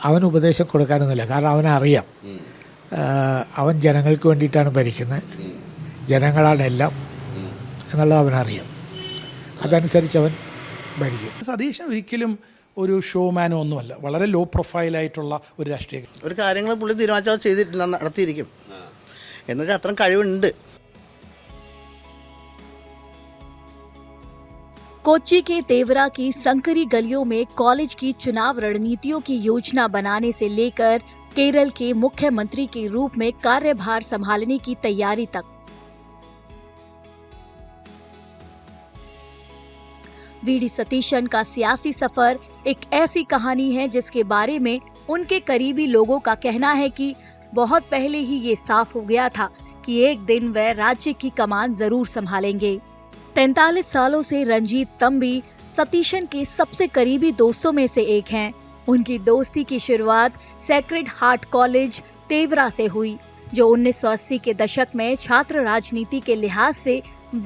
അവന് ഉപദേശം കൊടുക്കാനൊന്നുമില്ല. കാരണം അവനറിയാം അവൻ ജനങ്ങൾക്ക് വേണ്ടിയിട്ടാണ് ഭരിക്കുന്നത്, ജനങ്ങളാണ് എല്ലാം എന്നുള്ളത് അവനറിയാം. അതനുസരിച്ച് അവൻ ഭരിക്കും. സതീശൻ ഒരിക്കലും ഒരു ഷോമാനോ ഒന്നുമല്ല, വളരെ ലോ പ്രൊഫൈലായിട്ടുള്ള ഒരു രാഷ്ട്രീയ ഒരു കാര്യങ്ങൾ പുള്ളി തീരുമാനിച്ചാൽ ചെയ്തിട്ടില്ല, നടത്തിയിരിക്കും എന്നുവെച്ചാൽ അത്രയും കഴിവുണ്ട്. कोच्चि के तेवरा की संकरी गलियों में कॉलेज की चुनाव रणनीतियों की योजना बनाने से लेकर केरल के मुख्यमंत्री के रूप में कार्यभार संभालने की तैयारी तक वीडी सतीशन का सियासी सफर एक ऐसी कहानी है जिसके बारे में उनके करीबी लोगों का कहना है कि बहुत पहले ही ये साफ हो गया था कि एक दिन वह राज्य की कमान जरूर संभालेंगे। 43 सालों से रंजीत तंबी सतीशन के सबसे करीबी दोस्तों में से एक हैं। उनकी दोस्ती की शुरुआत सेक्रेड हार्ट कॉलेज तेवरा से हुई, जो 1980 के दशक में छात्र राजनीति के लिहाज से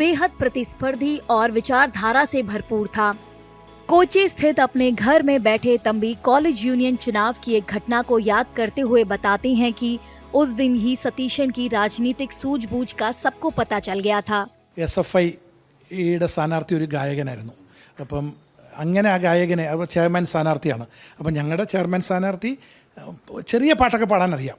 बेहद प्रतिस्पर्धी और विचारधारा से भरपूर था। कोच्चि स्थित अपने घर में बैठे तंबी कॉलेज यूनियन चुनाव की एक घटना को याद करते हुए बताते हैं कि उस दिन ही सतीशन की राजनीतिक सूझबूझ का सबको पता चल गया था। SFIയുടെ സ്ഥാനാർത്ഥി ഒരു ഗായകനായിരുന്നു. അപ്പം അങ്ങനെ ആ ഗായകനെ ചെയർമാൻ സ്ഥാനാർത്ഥിയാണ്. അപ്പം ഞങ്ങളുടെ ചെയർമാൻ സ്ഥാനാർത്ഥി ചെറിയ പാട്ടൊക്കെ പാടാനറിയാം.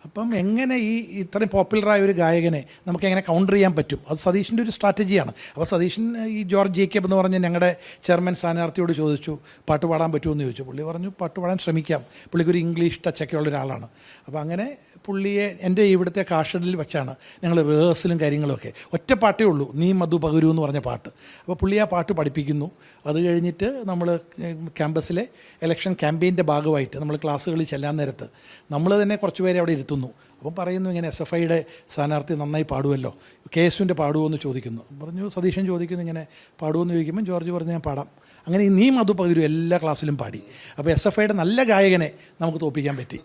അപ്പം എങ്ങനെ ഇത്രയും പോപ്പുലറായ ഒരു ഗായകനെ നമുക്ക് എങ്ങനെ കൗണ്ടർ ചെയ്യാൻ പറ്റും? അത് സതീഷിൻ്റെ ഒരു സ്ട്രാറ്റജിയാണ്. അപ്പോൾ സതീശൻ ഈ ജോർജ് ജേക്കബ് എന്ന് പറഞ്ഞ് ഞങ്ങളുടെ ചെയർമാൻ സ്ഥാനാർത്ഥിയോട് ചോദിച്ചു പാട്ട് പാടാൻ പറ്റുമെന്ന് ചോദിച്ചു. പുള്ളി പറഞ്ഞു പാട്ട് പാടാൻ ശ്രമിക്കാം. പുള്ളിക്കൊരു ഇംഗ്ലീഷ് ടച്ചൊക്കെ ഉള്ള ഒരാളാണ്. അപ്പോൾ അങ്ങനെ പുള്ളിയെ എൻ്റെ ഇവിടുത്തെ കാഷഡിൽ വെച്ചാണ് ഞങ്ങൾ റിഹേഴ്സലും കാര്യങ്ങളൊക്കെ. ഒറ്റ പാട്ടേ ഉള്ളൂ, നീ മധു പകരൂ എന്ന് പറഞ്ഞ പാട്ട്. അപ്പോൾ പുള്ളി ആ പാട്ട് പഠിപ്പിക്കുന്നു. അത് കഴിഞ്ഞിട്ട് നമ്മൾ ക്യാമ്പസിലെ ഇലക്ഷൻ ക്യാമ്പയിൻ്റെ ഭാഗമായിട്ട് നമ്മൾ ക്ലാസ്സുകളിൽ ചെല്ലാൻ നേരത്ത് നമ്മൾ തന്നെ കുറച്ച് പേരെ അവിടെ ഇരുത്തുന്നു. അപ്പം പറയുന്നു ഇങ്ങനെ SFIയുടെ സ്ഥാനാർത്ഥി നന്നായി പാടുമല്ലോ, KSUവിൻ്റെ പാടുമോ എന്ന് ചോദിക്കുന്നു. പറഞ്ഞു സതീശൻ ചോദിക്കുന്നു ഇങ്ങനെ പാടുമെന്ന് ചോദിക്കുമ്പോൾ ജോർജ് പറഞ്ഞു ഞാൻ പാടാം. അങ്ങനെ നീ മധു പകരൂ എല്ലാ ക്ലാസ്സിലും പാടി. അപ്പോൾ SFIയുടെ നല്ല ഗായകനെ നമുക്ക് തോൽപ്പിക്കാൻ പറ്റി.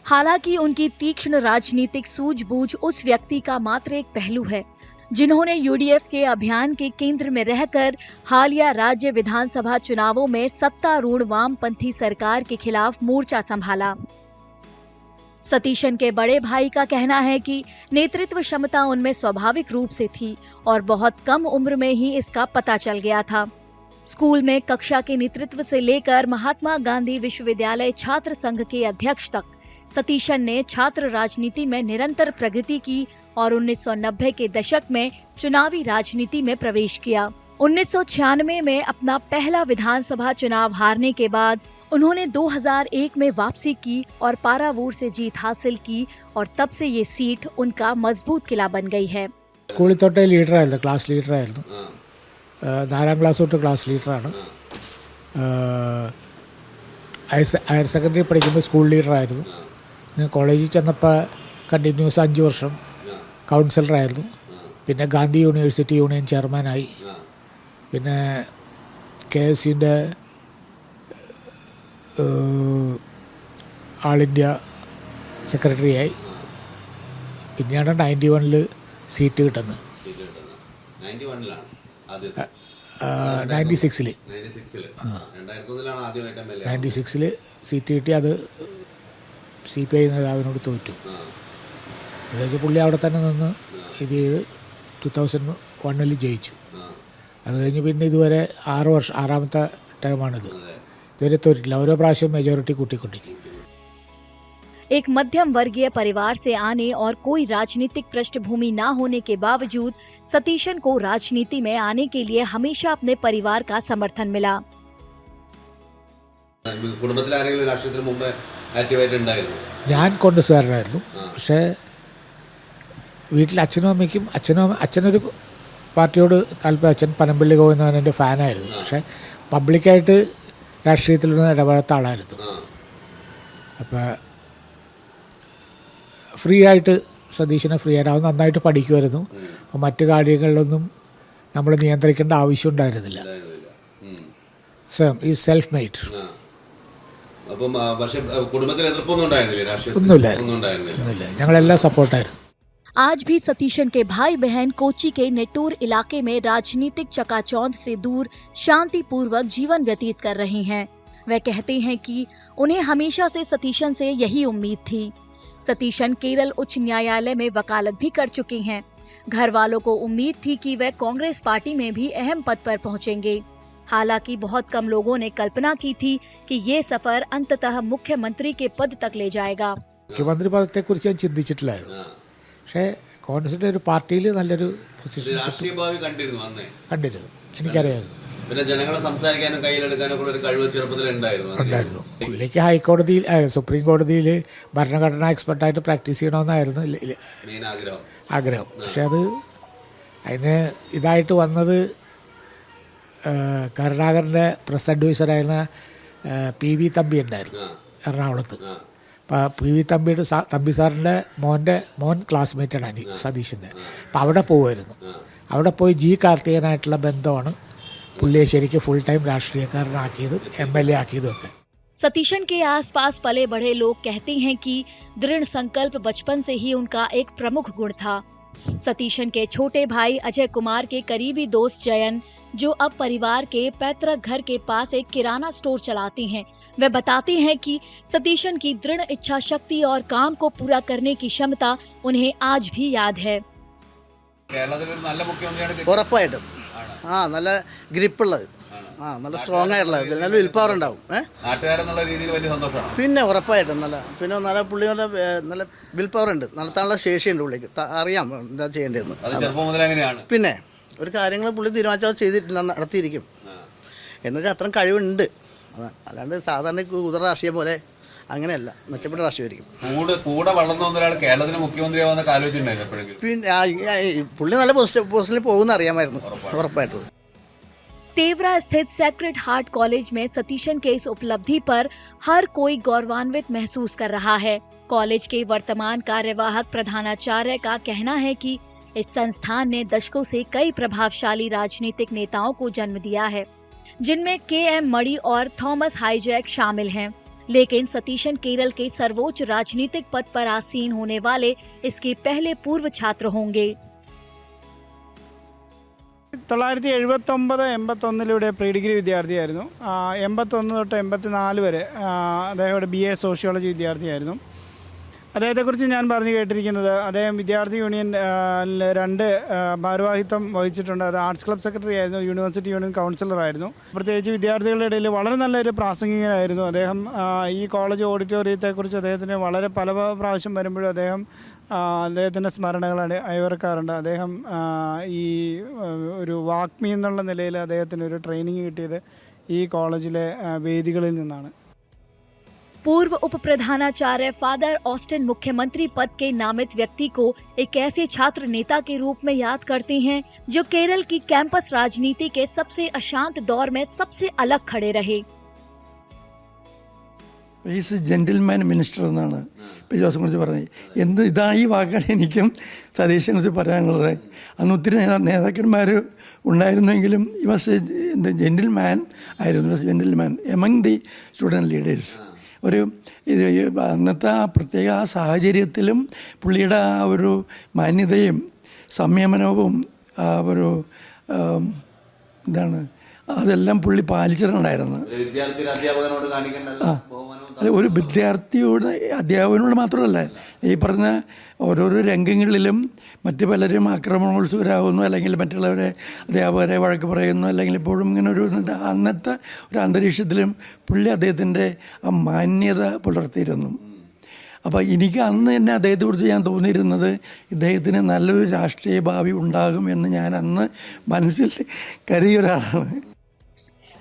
हालांकि उनकी तीक्ष्ण राजनीतिक सूझबूझ उस व्यक्ति का मात्र एक पहलू है जिन्होंने UDF के अभियान के केंद्र में रहकर हालिया राज्य विधानसभा चुनावों में सत्तारूढ़ वामपंथी सरकार के खिलाफ मोर्चा संभाला। सतीशन के बड़े भाई का कहना है कि नेतृत्व क्षमता उनमें स्वाभाविक रूप से थी और बहुत कम उम्र में ही इसका पता चल गया था। स्कूल में कक्षा के नेतृत्व से लेकर महात्मा गांधी विश्वविद्यालय छात्र संघ के अध्यक्ष तक सतीशन ने छात्र राजनीति में निरंतर प्रगति की और 1990 के दशक में चुनावी राजनीति में प्रवेश किया। 1996 में अपना पहला विधानसभा चुनाव हारने के बाद उन्होंने 2001 में वापसी की और पारावूर से जीत हासिल की और तब से ये सीट उनका मजबूत किला बन गई है। സ്കൂളിൽ തൊട്ടേ ലീഡറായിരുന്നു, ക്ലാസ് ലീഡറായിരുന്നു. 4ാം ക്ലാസ് തൊട്ട് ക്ലാസ് ലീഡറാണ്. ഹയർ സെക്കൻഡറി പഠിക്കുമ്പോൾ സ്കൂൾ ലീഡറായിരുന്നു. കോളേജിൽ ചെന്നപ്പോൾ കണ്ടിന്യൂസ് 5 വർഷം കൗൺസിലറായിരുന്നു. പിന്നെ ഗാന്ധി യൂണിവേഴ്സിറ്റി യൂണിയൻ ചെയർമാനായി. പിന്നെ KSUവിൻ്റെ ആൾ ഇന്ത്യ സെക്രട്ടറിയായി. പിന്നെയാണ് 91 സീറ്റ് കിട്ടുന്നത്. 96 സീറ്റ് കിട്ടി. അത് CPI നേതാവിനോട് തോറ്റു. അതായത് പുള്ളി അവിടെ തന്നെ നിന്ന് ഇത് ചെയ്ത് 2001 ജയിച്ചു. അത് കഴിഞ്ഞ് പിന്നെ ഇതുവരെ 6 വർഷം 6ാമത്തെ ടൈമാണിത്. ഇതുവരെ തോറ്റിട്ടില്ല. ഓരോ പ്രാവശ്യം മെജോറിറ്റി കൂട്ടിക്കൊണ്ടിരിക്കും. एक मध्यम वर्गीय परिवार से आने और कोई राजनीतिक पृष्ठभूमि न होने के बावजूद सतीशन को राजनीति में आने के लिए हमेशा अपने परिवार का समर्थन मिला। ഞാൻ കോൺഗ്രസ്സുകാരനായിരുന്നു. പക്ഷേ വീട്ടിൽ അച്ഛനൊരു പാർട്ടിയോട് താല്പര്യം. അച്ഛൻ പനമ്പള്ളി ഗോവിന്ദൻ്റെ ഫാനായിരുന്നു. പക്ഷേ പബ്ലിക്കായിട്ട് രാഷ്ട്രീയത്തിലൊന്നും ഇടപെടാത്ത ആളായിരുന്നു. അപ്പോൾ ഫ്രീ ആയിട്ട് സതീശനെ ഫ്രീ ആയിട്ട് അവൻ നന്നായിട്ട് പഠിക്കുമായിരുന്നു. അപ്പോൾ മറ്റു കാര്യങ്ങളിലൊന്നും നമ്മൾ നിയന്ത്രിക്കേണ്ട ആവശ്യം ഉണ്ടായിരുന്നില്ല. ഈ സെൽഫ് മെയ്ഡ്. ഒന്നുമില്ല, ഞങ്ങളെല്ലാം സപ്പോർട്ടായിരുന്നു. आज भी सतीशन के भाई बहन कोच्चि के नेटूर इलाके में राजनीतिक चकाचौंध से दूर शांतिपूर्वक जीवन व्यतीत कर रहे हैं। वे कहते हैं कि उन्हें हमेशा से सतीशन से यही उम्मीद थी। सतीशन केरल उच्च न्यायालय में वकालत भी कर चुके हैं। घर वालों को उम्मीद थी कि वे कांग्रेस पार्टी में भी अहम पद पर पहुंचेंगे। हालांकि बहुत कम लोगों ने कल्पना की थी कि ये सफर अंततः मुख्यमंत्री के पद तक ले जाएगा। മുഖ്യമന്ത്രി പദത്തെക്കുറിച്ച് ഞാൻ ചിന്തിച്ചിട്ടില്ലായിരുന്നു. പക്ഷേ കോൺഗ്രസിൻ്റെ ഒരു പാർട്ടിയിൽ നല്ലൊരു പൊസിഷൻ രാഷ്ട്രീയ ഭാവി കണ്ടിരുന്നു. എനിക്കറിയായിരുന്നു. പിന്നെ ജനങ്ങളെ സംസാരിക്കാനും കയ്യിലെടുക്കാനൊക്കെ ഒരു കഴിവ് ചെറുപ്പത്തിൽ ഉണ്ടായിരുന്നു. പുള്ളിക്ക് ഹൈക്കോടതിയിൽ സുപ്രീം കോടതിയിൽ ഭരണഘടനാ എക്സ്പെർട്ടായിട്ട് പ്രാക്ടീസ് ചെയ്യണമെന്നായിരുന്നു ആഗ്രഹം. പക്ഷെ അത് അതിന് ഇതായിട്ട് വന്നത് കരുണാകരൻ്റെ പ്രസ് അഡ്വൈസറായിരുന്ന PV തമ്പി ഉണ്ടായിരുന്നു എറണാകുളത്ത്. PV തമ്പി സാറിൻ്റെ മോൻ ക്ലാസ്മേറ്റാണ് സതീശൻ്റെ. അപ്പം അവിടെ പോകുമായിരുന്നു. അവിടെ പോയി കാർത്തികനായിട്ടുള്ള ബന്ധമാണ് പുള്ളിയെ ശരിക്കും ഫുൾ ടൈം രാഷ്ട്രീയക്കാരനാക്കിയതും MLA ആക്കിയതും ഒക്കെ. सतीशन के आसपास पले बढ़े लोग कहते हैं कि दृढ़ संकल्प बचपन से ही उनका एक प्रमुख गुण था। सतीशन के छोटे भाई अजय कुमार के करीबी दोस्त जयन, जो अब परिवार के पैतृक घर के पास एक किराना स्टोर चलाते हैं, वे बताते हैं कि सतीशन की दृढ़ इच्छा शक्ति और काम को पूरा करने की क्षमता उन्हें आज भी याद है। ഉറപ്പായിട്ടും നല്ല ഗ്രിപ്പുള്ളത്, നല്ല സ്ട്രോങ് ആയിട്ടുള്ളത്, നല്ല വിൽ പവർ ഉണ്ടാവും. നാട്ടുകാരെന്നുള്ള രീതിയിൽ വലിയ സന്തോഷമാണ്. പിന്നെ ഉറപ്പായിട്ടും നല്ല പുള്ളി നല്ല വിൽ പവർ ഉണ്ട്, നടത്താനുള്ള ശേഷിയുണ്ട് പുള്ളിക്ക്. അറിയാം എന്താ ചെയ്യേണ്ടതെന്ന്. പിന്നെ ഒരു കാര്യങ്ങൾ പുള്ളി തീരുമാനിച്ചാൽ ചെയ്തിട്ടില്ല, നടത്തിയിരിക്കും. എന്നുവെച്ചാൽ അത്രയും കഴിവുണ്ട്. അല്ലാണ്ട് സാധാരണ കുതിര രാഷ്ട്രീയം പോലെ അങ്ങനെയല്ല, മെച്ചപ്പെട്ട രാഷ്ട്രീയമായിരിക്കും. കൂടെ വളർന്നു വന്ന ഒരാൾ കേരളത്തിന് മുഖ്യമന്ത്രിയാവുന്നൊക്കെ ആലോചിച്ചിട്ടുണ്ടായിരുന്നു. പിന്നെ പുള്ളി നല്ല പൊസിഷനിൽ പോകുന്ന അറിയാമായിരുന്നു, ഉറപ്പായിട്ടും. तेवरा स्थित सेक्रेड हार्ट कॉलेज में सतीशन के इस उपलब्धि पर हर कोई गौरवान्वित महसूस कर रहा है। कॉलेज के वर्तमान कार्यवाहक प्रधानाचार्य का कहना है कि इस संस्थान ने दशकों से कई प्रभावशाली राजनीतिक नेताओं को जन्म दिया है, जिनमें KM मणि और थॉमस हाईजैक शामिल हैं। लेकिन सतीशन केरल के सर्वोच्च राजनीतिक पद पर आसीन होने वाले इसके पहले पूर्व छात्र होंगे। 1979-81 പ്രീ ഡിഗ്രി വിദ്യാർത്ഥിയായിരുന്നു. 81 തൊട്ട് 84 വരെ അദ്ദേഹം BA സോഷ്യോളജി വിദ്യാർത്ഥിയായിരുന്നു. അദ്ദേഹത്തെക്കുറിച്ച് ഞാൻ പറഞ്ഞു കേട്ടിരിക്കുന്നത്, അദ്ദേഹം വിദ്യാർത്ഥി യൂണിയൻ 2 ഭാരവാഹിത്വം വഹിച്ചിട്ടുണ്ട്. അത് ആർട്സ് ക്ലബ് സെക്രട്ടറി ആയിരുന്നു, യൂണിവേഴ്സിറ്റി യൂണിയൻ കൗൺസിലറായിരുന്നു. പ്രത്യേകിച്ച് വിദ്യാർത്ഥികളുടെ ഇടയിൽ വളരെ നല്ലൊരു പ്രാസംഗികനായിരുന്നു അദ്ദേഹം. ഈ കോളേജ് ഓഡിറ്റോറിയത്തെക്കുറിച്ച് അദ്ദേഹത്തിന് പല പ്രാവശ്യം വരുമ്പോഴും അദ്ദേഹത്തിൻ്റെ സ്മരണകൾ അയവിറക്കാറുണ്ട്. അദ്ദേഹം ഈ ഒരു വാഗ്മി എന്നുള്ള നിലയിൽ അദ്ദേഹത്തിന് ഒരു ട്രെയിനിങ് കിട്ടിയത് ഈ കോളേജിലെ വേദികളിൽ നിന്നാണ്. पूर्व उप प्रधानाचार्य फादर ऑस्टिन मुख्यमंत्री पद के नामित व्यक्ति को एक ऐसे छात्र नेता के रूप में याद करते हैं जो केरल की कैंपस राजनीति के सबसे अशांत दौर में सबसे अलग खड़े रहे। ജെന്റിൽമാൻ മിനിസ്റ്റർ എന്നാണ് ജോസിനെ കുറിച്ച് പറഞ്ഞത്. ഇതാണ് ഈ വാക്കാണ് എനിക്കും സതീശനെ കുറിച്ച് പറയാനുള്ളത്. അന്ന് ഒത്തിരി നേതാക്കന്മാർ ഉണ്ടായിരുന്നെങ്കിലും ഈ വാസ് ജെന്റിൽമാൻ ആയിരുന്നു. Gentleman among the student leaders. അന്നത്തെ പ്രത്യേക സാഹചര്യത്തിലും പുള്ളിയുടെ ആ ഒരു മാന്യതയും സംയമനവും ഒരു അതെല്ലാം പുള്ളി പാലിച്ചിട്ടുണ്ടായിരുന്നു. ഒരു വിദ്യാർത്ഥിയോട് അധ്യാപകനോട് മാത്രമല്ല, ഈ പറഞ്ഞ ഓരോരോ രംഗങ്ങളിലും മറ്റ് പലരും ആക്രമണോത്സുകരാകുന്നു, അല്ലെങ്കിൽ മറ്റുള്ളവരെ അധ്യാപകരെ വഴക്ക് പറയുന്നു, അല്ലെങ്കിൽ ഇപ്പോഴും ഇങ്ങനെ അന്നത്തെ ഒരു അന്തരീക്ഷത്തിലും പുള്ളി അദ്ദേഹത്തിൻ്റെ ആ മാന്യത പുലർത്തിയിരുന്നു. അപ്പോൾ എനിക്ക് അന്ന് തന്നെ അദ്ദേഹത്തെക്കുറിച്ച് ഞാൻ തോന്നിയിരുന്നത് ഇദ്ദേഹത്തിന് നല്ലൊരു രാഷ്ട്രീയ ഭാവി ഉണ്ടാകും എന്ന് ഞാൻ അന്ന് മനസ്സിൽ കരുതിയ ഒരാളാണ്.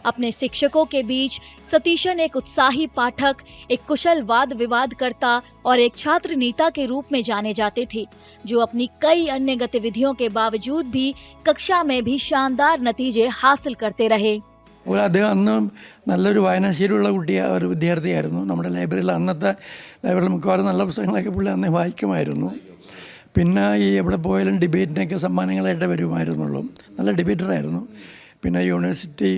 अपने शिक्षकों के बीच सतीशन एक उत्साही पाठक, एक कुशल वाद विवादकर्ता और एक छात्र नेता के रूप में जाने जाते थे, जो अपनी कई अन्य गतिविधियों के बावजूद भी कक्षा में भी शानदार नतीजे हासिल करते रहे। അദ്ദേഹം അന്ന് നല്ലൊരു വായനാശീലമുള്ള ഒരു വിദ്യാർത്ഥിയായിരുന്നു. നമ്മുടെ ലൈബ്രറിയിൽ അന്നത്തെ ലൈബ്രറിയിൽ മിക്കവാറും നല്ല പുസ്തകങ്ങളൊക്കെ പുള്ളി അന്നേ വായിക്കുമായിരുന്നു. പിന്നെ ഈ എവിടെ പോയാലും ഡിബേറ്റിനൊക്കെ സമ്മാനങ്ങളായിട്ട് വരുമായിരുന്നുള്ളൂ. നല്ല ഡിബേറ്ററായിരുന്നു. പിന്നെ യൂണിവേഴ്സിറ്റി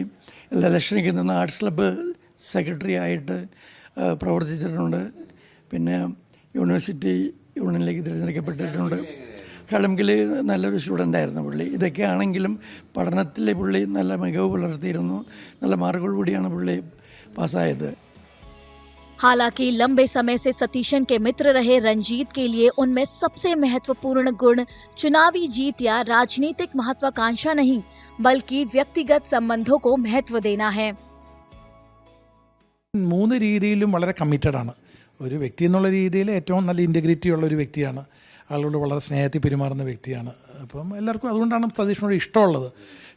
ഇലക്ഷനൊക്കെ നിന്ന് ആർട്സ് ക്ലബ്ബ് സെക്രട്ടറി ആയിട്ട് പ്രവർത്തിച്ചിട്ടുണ്ട്. പിന്നെ യൂണിവേഴ്സിറ്റി യൂണിയനിലേക്ക് തിരഞ്ഞെടുക്കപ്പെട്ടിട്ടുണ്ട്. അക്കാഡമിക്കലി നല്ലൊരു സ്റ്റുഡൻ്റായിരുന്നു പുള്ളി. ഇതൊക്കെ ആണെങ്കിലും പഠനത്തിൽ പുള്ളി നല്ല മികവ് പുലർത്തിയിരുന്നു. നല്ല മാർക്കോട് കൂടിയാണ് പുള്ളി പാസ്സായത്. हालांकि लंबे समय से सतीशन के मित्र रहे रंजीत के लिए उनमें सबसे महत्वपूर्ण गुण चुनावी जीत या राजनीतिक महत्वाकांक्षा नहीं, बल्कि व्यक्तिगत संबंधों को महत्व देना है. 3 രീതിയിലും വളരെ കമ്മിറ്റഡ് ആണ്. ഒരു വ്യക്തി എന്നുള്ള രീതിയിൽ ഏറ്റവും നല്ല ഇൻറ്റഗ്രിറ്റി ഉള്ള ഒരു വ്യക്തിയാണ്. ആളുകളോട് വളരെ സ്നേഹത്തിൽ പെരുമാറുന്ന വ്യക്തിയാണ്. അപ്പം എല്ലാവർക്കും അതുകൊണ്ടാണ് സതീഷിനോട് ഇഷ്ടമുള്ളത്.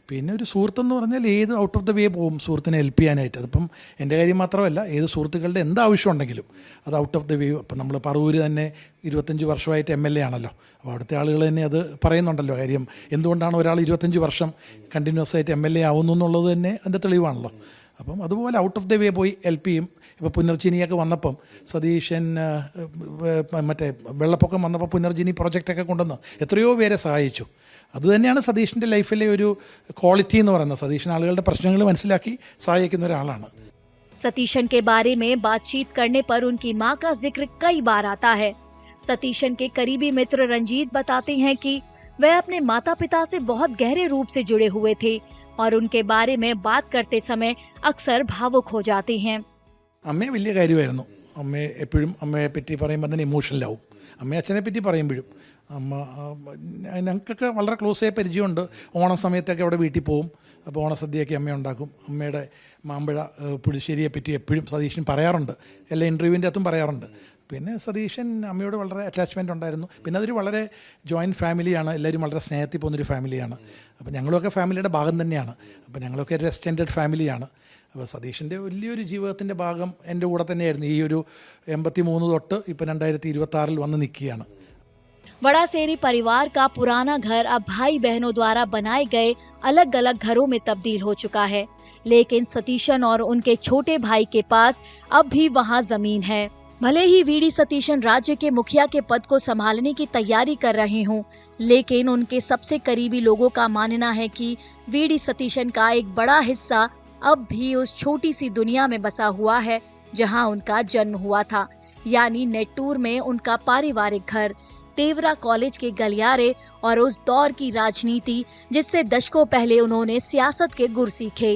പിന്നെ ഒരു സുഹൃത്തെന്ന് പറഞ്ഞാൽ ഏത് ഔട്ട് ഓഫ് ദ വേ പോകും സുഹൃത്തിനെ ഹെൽപ്പ് ചെയ്യാനായിട്ട്. അതിപ്പം എൻ്റെ കാര്യം മാത്രമല്ല, ഏത് സുഹൃത്തുക്കളുടെ എന്ത് ആവശ്യം ഉണ്ടെങ്കിലും അത് ഔട്ട് ഓഫ് ദ വേ. അപ്പം നമ്മൾ പറവൂർ തന്നെ 25 വർഷമായിട്ട് MLA ആണല്ലോ. അപ്പോൾ അവിടുത്തെ ആളുകൾ തന്നെ അത് പറയുന്നുണ്ടല്ലോ കാര്യം. എന്തുകൊണ്ടാണ് ഒരാൾ 25 വർഷം കണ്ടിന്യൂസ് ആയിട്ട് MLA ആവുന്നു എന്നുള്ളത് തന്നെ അതിൻ്റെ തെളിവാണല്ലോ. അപ്പം അതുപോലെ ഔട്ട് ഓഫ് ദ വേ പോയി ഹെൽപ്പ് ചെയ്യും. ഇപ്പോൾ പുനർജനിയൊക്കെ വന്നപ്പം സതീശൻ മറ്റേ വെള്ളപ്പൊക്കം വന്നപ്പോൾ പുനർജനി പ്രൊജക്റ്റൊക്കെ കൊണ്ടുവന്ന് എത്രയോ പേരെ സഹായിച്ചു. അതുതന്നെയാണ് സതീഷിൻ്റെ ലൈഫിലെ ഒരു ക്വാളിറ്റി എന്ന് പറയുന്നത്. സതീശൻ ആളുകളുടെ പ്രശ്നങ്ങൾ മനസ്സിലാക്കി സഹായിക്കുന്ന ഒരാളാണ്. सतीशन के बारे में बातचीत करने पर उनकी मां का जिक्र कई बार आता है. सतीशन के करीबी मित्र रंजीत बताते हैं कि वे अपने माता पिता से बहुत गहरे रूप से जुड़े हुए थे और उनके बारे में बात करते समय अक्सर भावुक हो जाते हैं. അമ്മയെ വലിയ കാര്യമായിരുന്നു. അമ്മയെ എപ്പോഴും അമ്മയെ പറ്റി പറയുമ്പോൾ തന്നെ ഇമോഷണലാവും. അമ്മയെ അച്ഛനെ പറ്റി പറയുമ്പോഴും ഞങ്ങൾക്കൊക്കെ വളരെ ക്ലോസ് ആയ പരിചയമുണ്ട്. ഓണം സമയത്തൊക്കെ അവിടെ വീട്ടിൽ പോവും. അപ്പോൾ ഓണസദ്യയൊക്കെ അമ്മ ഉണ്ടാക്കും. അമ്മയുടെ മാമ്പഴ പുളിശ്ശേരിയെ പറ്റി എപ്പോഴും സതീശൻ പറയാറുണ്ട്. എല്ലാ ഇൻ്റർവ്യൂവിൻ്റെ അകത്തും പറയാറുണ്ട്. പിന്നെ സതീശൻ അമ്മയോട് വളരെ അറ്റാച്ച്മെൻ്റ് ഉണ്ടായിരുന്നു. പിന്നെ അതൊരു വളരെ ജോയിൻറ്റ് ഫാമിലിയാണ്. എല്ലാവരും വളരെ സ്നേഹത്തിൽ പോകുന്നൊരു ഫാമിലിയാണ്. അപ്പോൾ ഞങ്ങളൊക്കെ ഫാമിലിയുടെ ഭാഗം തന്നെയാണ്. അപ്പോൾ ഞങ്ങളൊക്കെ ഒരു എക്സ്റ്റെൻഡഡ് ഫാമിലിയാണ്. അപ്പോൾ സതീഷിൻ്റെ വലിയൊരു ജീവിതത്തിൻ്റെ ഭാഗം എൻ്റെ കൂടെ തന്നെയായിരുന്നു. ഈ ഒരു 83 തൊട്ട് ഇപ്പം 2026 വന്ന് നിൽക്കുകയാണ്. वड़ासेरी परिवार का पुराना घर अब भाई बहनों द्वारा बनाए गए अलग अलग घरों में तब्दील हो चुका है, लेकिन सतीशन और उनके छोटे भाई के पास अब भी वहां जमीन है. भले ही वीडी सतीशन राज्य के मुखिया के पद को संभालने की तैयारी कर रहे हों, लेकिन उनके सबसे करीबी लोगों का मानना है कि वीडी सतीशन का एक बड़ा हिस्सा अब भी उस छोटी सी दुनिया में बसा हुआ है जहां उनका जन्म हुआ था, यानी नेट्टूर में उनका पारिवारिक घर, तेवरा कॉलेज के गलियारे और उस दौर की राजनीति जिससे दशकों पहले उन्होंने सियासत के गुर सीखे.